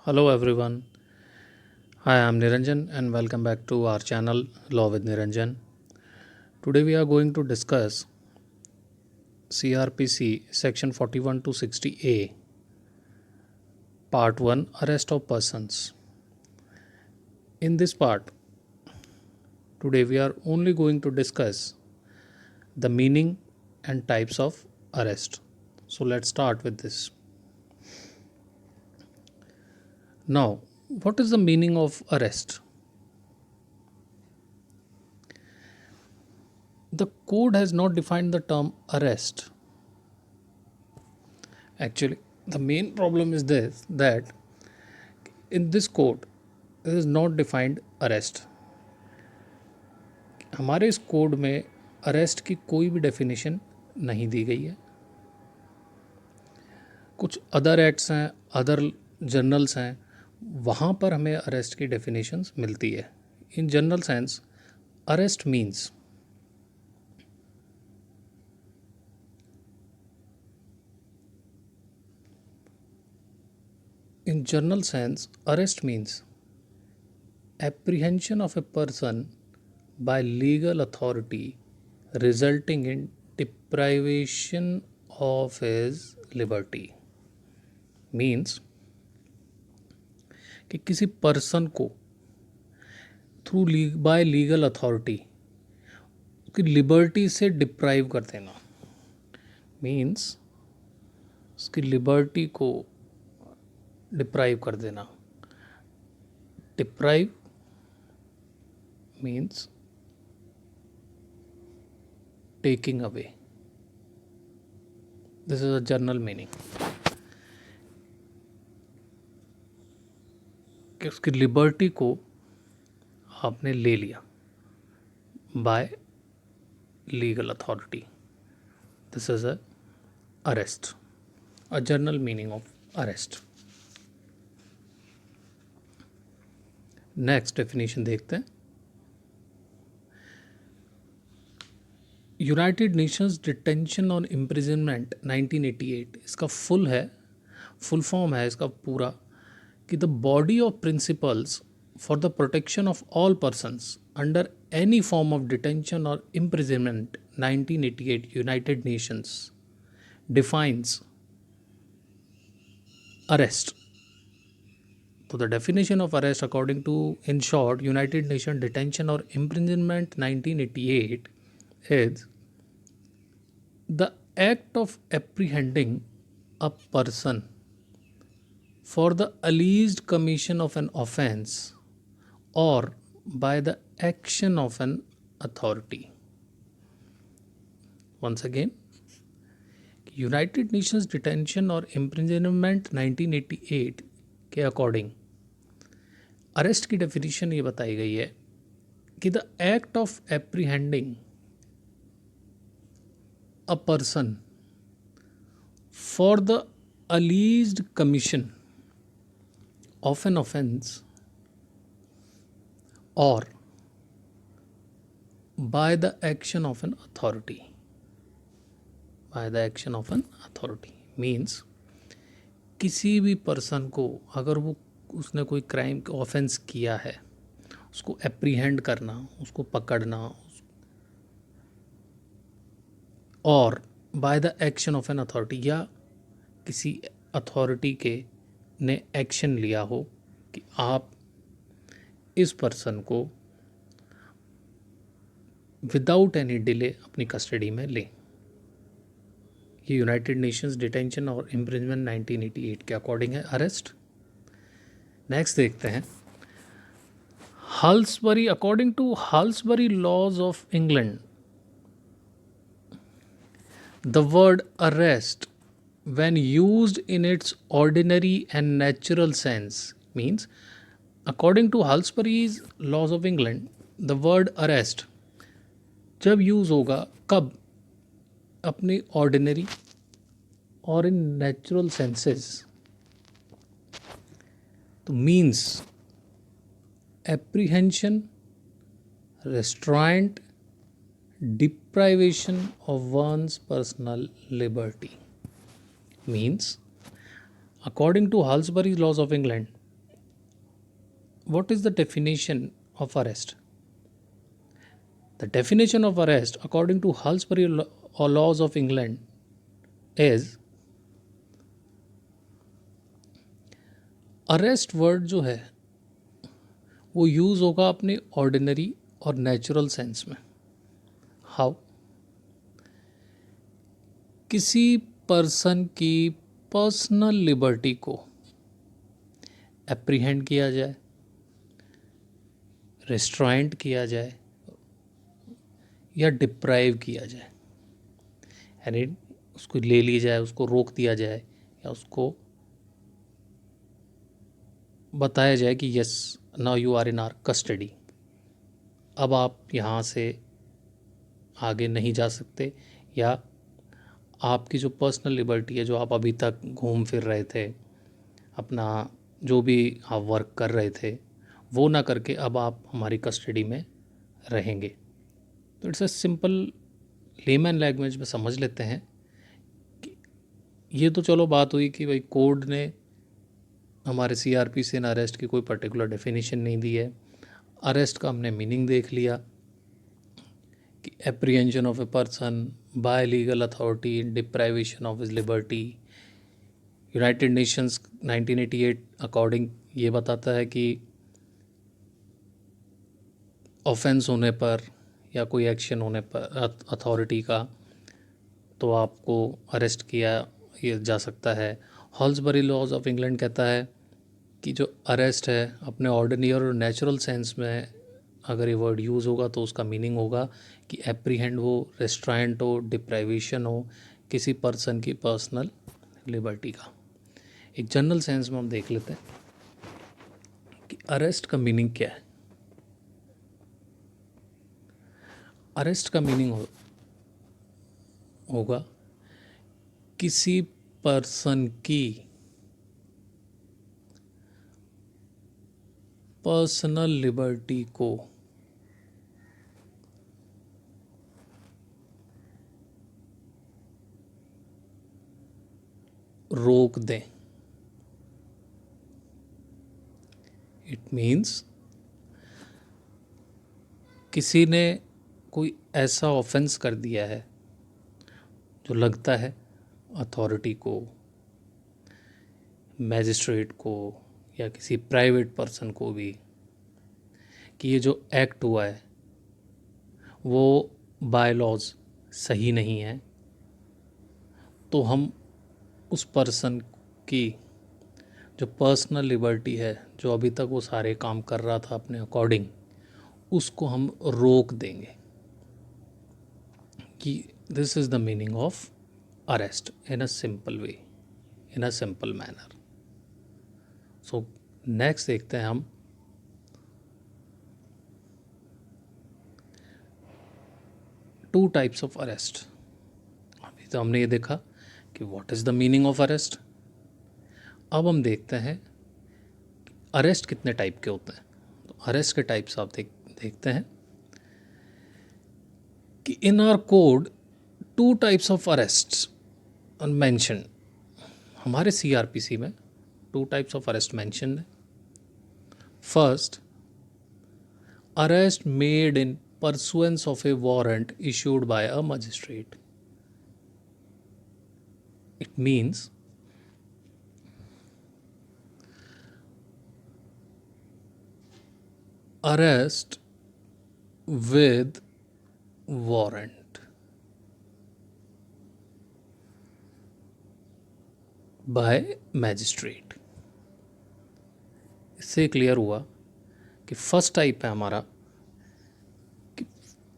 Hello everyone. Hi, I'm Niranjan and welcome back to our channel Law with Niranjan. Today we are going to discuss CRPC section 41 to 60A part 1 arrest of persons. In this part today we are only going to discuss the meaning and types of arrest. So let's start with this. Now, what is the meaning of arrest? The code has not defined the term arrest. Actually, the main problem is this that in this code it is not defined arrest. हमारे इस code में arrest की कोई भी definition नहीं दी गई है. कुछ अदर एक्ट्स हैं, अदर जर्नल्स हैं, वहाँ पर हमें अरेस्ट की डेफिनेशंस मिलती है. In general sense arrest means in general sense arrest means apprehension of a person by legal authority resulting in deprivation of his liberty. Means कि किसी पर्सन को थ्रू बाय लीगल अथॉरिटी उसकी liberty से deprive कर देना. Means उसकी liberty को deprive कर देना. Deprive means taking away. This is a general meaning कि उसकी लिबर्टी को आपने ले लिया bye legal authority. This is a arrest, a general meaning of arrest. Next definition देखते हैं. United Nations detention on imprisonment 1988, इसका फुल फॉर्म है इसका पूरा कि the body of principles for the protection of all persons under any form of detention और imprisonment 1988 United Nations defines arrest. So the definition of arrest according to, in short, United Nations Detention or Imprisonment 1988 is the act of apprehending a person for the alleged commission of an offense or by the action of an authority. Once again, United Nations Detention or Imprisonment 1988 के according arrest की definition ये बताई गई है कि the act of apprehending a person for the alleged commission of an offence और by the action of an authority. By the action of an authority means किसी भी पर्सन को अगर वो उसने कोई क्राइम ऑफेंस किया है उसको एप्रीहेंड करना, उसको पकड़ना और by the action of an authority या किसी अथॉरिटी के ने एक्शन लिया हो कि आप इस पर्सन को विदाउट एनी डिले अपनी कस्टडी में लें. ये यूनाइटेड नेशंस डिटेंशन और इम्प्रिजनमेंट 1988 के अकॉर्डिंग है अरेस्ट. नेक्स्ट देखते हैं. Halsbury, according to Halsbury laws of England, the word arrest when used in its ordinary and natural sense means, according to Halsbury's laws of England, the word arrest जब use होगा कब, अपनी ordinary और in natural senses, तो means apprehension, restraint, deprivation of one's personal liberty. Means, according to Halsbury's laws of England, what is the definition of arrest? The definition of arrest, according to Halsbury laws of England, is arrest word जो है वो use होगा अपने ordinary और natural sense में. How? किसी person की personal liberty को एप्रीहेंड किया जाए, रिस्ट्राइंट किया जाए या डिप्राइव किया जाए, यानी उसको ले ली जाए, उसको रोक दिया जाए या उसको बताया जाए कि yes now you are in our custody, अब आप यहाँ से आगे नहीं जा सकते, या आपकी जो पर्सनल लिबर्टी है, जो आप अभी तक घूम फिर रहे थे, अपना जो भी आप वर्क कर रहे थे वो ना करके अब आप हमारी कस्टडी में रहेंगे. तो it's a simple layman language में समझ लेते हैं कि ये तो चलो बात हुई कि भाई कोड ने हमारे CRPC ने अरेस्ट की कोई पर्टिकुलर डेफिनेशन नहीं दी है. अरेस्ट का हमने मीनिंग देख लिया कि apprehension of a person by legal authority in deprivation of his liberty. United Nations 1988 according ये बताता है कि ऑफेंस होने पर या कोई एक्शन होने पर अथॉरिटी का, तो आपको अरेस्ट किया ये जा सकता है. हॉल्सबरी लॉज ऑफ इंग्लैंड कहता है कि जो अरेस्ट है अपने ऑर्डिनरी और नेचुरल सेंस में अगर ये वर्ड यूज़ होगा तो उसका मीनिंग होगा कि एप्रीहेंड हो, रेस्ट्राइंट हो, डिप्राइवेशन हो किसी पर्सन की पर्सनल लिबर्टी का. एक जनरल सेंस में हम देख लेते हैं कि अरेस्ट का मीनिंग क्या है. अरेस्ट का मीनिंग होगा किसी पर्सन की पर्सनल लिबर्टी को रोक दें. इट मीन्स किसी ने कोई ऐसा ऑफेंस कर दिया है जो लगता है अथॉरिटी को, मैजिस्ट्रेट को या किसी प्राइवेट पर्सन को भी कि ये जो एक्ट हुआ है वो बाय लॉज सही नहीं है, तो हम उस पर्सन की जो पर्सनल लिबर्टी है, जो अभी तक वो सारे काम कर रहा था अपने अकॉर्डिंग, उसको हम रोक देंगे. कि this is the meaning of arrest in a simple way, in a simple manner. So next देखते हैं हम टू टाइप्स ऑफ अरेस्ट. अभी तो हमने ये देखा कि what is the meaning of arrest. अब हम देखते हैं अरेस्ट कितने टाइप के होते हैं. तो अरेस्ट के टाइप्स आप देखते हैं कि in our code two types of arrest mention. हमारे CRPC में two types of arrest mention है. First, arrest made in pursuance of a warrant issued by a magistrate. It means arrest with warrant by magistrate. इससे clear हुआ कि first type है हमारा कि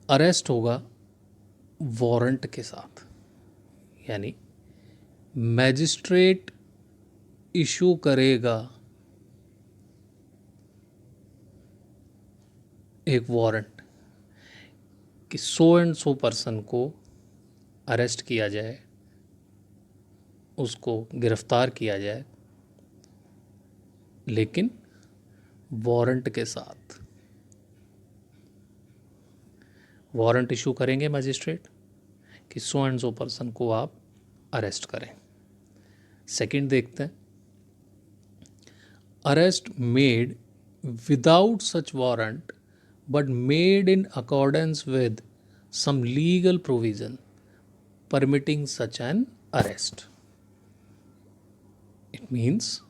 arrest होगा वारंट के साथ, यानी मैजिस्ट्रेट इशू करेगा एक वारंट कि सो एंड सो पर्सन को अरेस्ट किया जाए, उसको गिरफ्तार किया जाए, लेकिन वारंट के साथ. वारंट इशू करेंगे मजिस्ट्रेट कि सो एंड सो पर्सन को आप अरेस्ट करें. सेकंड देखते हैं, arrest made without such warrant but made in accordance with some legal provision permitting such an arrest. It means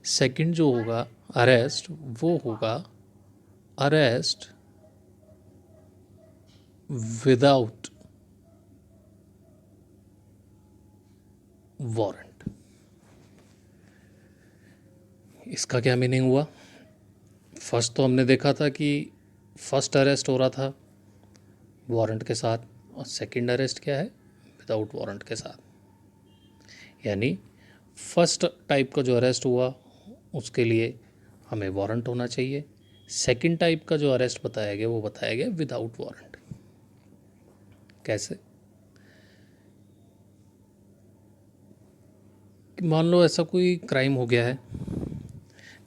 second जो होगा अरेस्ट, वो होगा अरेस्ट विदाउट वारंट। इसका क्या मीनिंग हुआ? फर्स्ट तो हमने देखा था कि फर्स्ट अरेस्ट हो रहा था वारंट के साथ, और सेकंड अरेस्ट क्या है? विदाउट वारंट के साथ। यानी फर्स्ट टाइप का जो अरेस्ट हुआ उसके लिए हमें वारंट होना चाहिए, सेकंड टाइप का जो अरेस्ट बताया गया वो बताया गया विदाउट वारंट। कैसे? मान लो ऐसा कोई क्राइम हो गया है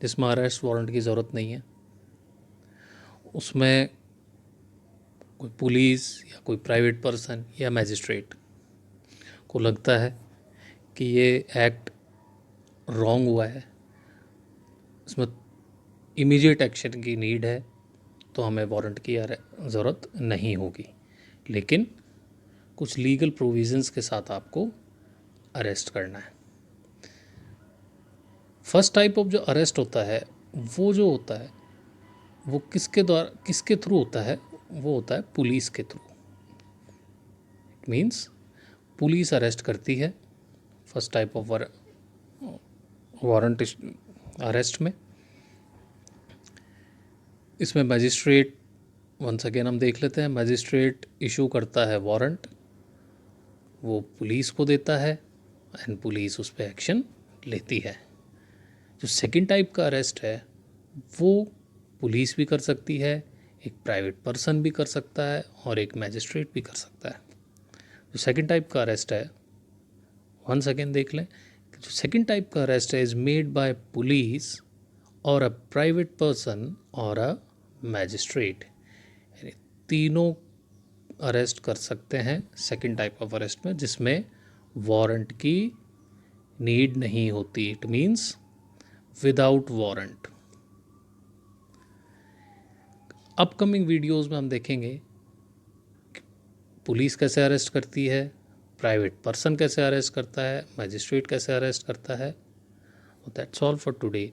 जिसमें अरेस्ट वारंट की ज़रूरत नहीं है, उसमें कोई पुलिस या कोई प्राइवेट पर्सन या मैजिस्ट्रेट को लगता है कि ये एक्ट रॉन्ग हुआ है, इसमें इमीडिएट एक्शन की नीड है, तो हमें वारंट की ज़रूरत नहीं होगी, लेकिन कुछ लीगल प्रोविजंस के साथ आपको अरेस्ट करना है। फर्स्ट टाइप ऑफ जो अरेस्ट होता है वो जो होता है वो किसके थ्रू होता है? वो होता है पुलिस के through. It means police arrest करती है first type of warrant arrest में। इसमें मैजिस्ट्रेट, वंस अगेन हम देख लेते हैं, मैजिस्ट्रेट इशू करता है वारंट, वो पुलिस को देता है एंड पुलिस उस पर एक्शन लेती है। जो सेकंड टाइप का अरेस्ट है वो पुलिस भी कर सकती है, एक प्राइवेट पर्सन भी कर सकता है और एक मैजिस्ट्रेट भी कर सकता है। जो सेकंड टाइप का अरेस्ट है, वंस अगेन देख लें कि जो सेकंड टाइप का अरेस्ट है इज मेड बाय पुलिस और अ प्राइवेट पर्सन और अ मैजिस्ट्रेट। यानी तीनों अरेस्ट कर सकते हैं सेकंड टाइप ऑफ अरेस्ट में, जिसमें वारंट की नीड नहीं होती। It means without warrant. Upcoming videos में हम देखेंगे कि पुलिस कैसे अरेस्ट करती है, प्राइवेट पर्सन कैसे अरेस्ट करता है, मैजिस्ट्रेट कैसे अरेस्ट करता है। That's all for today.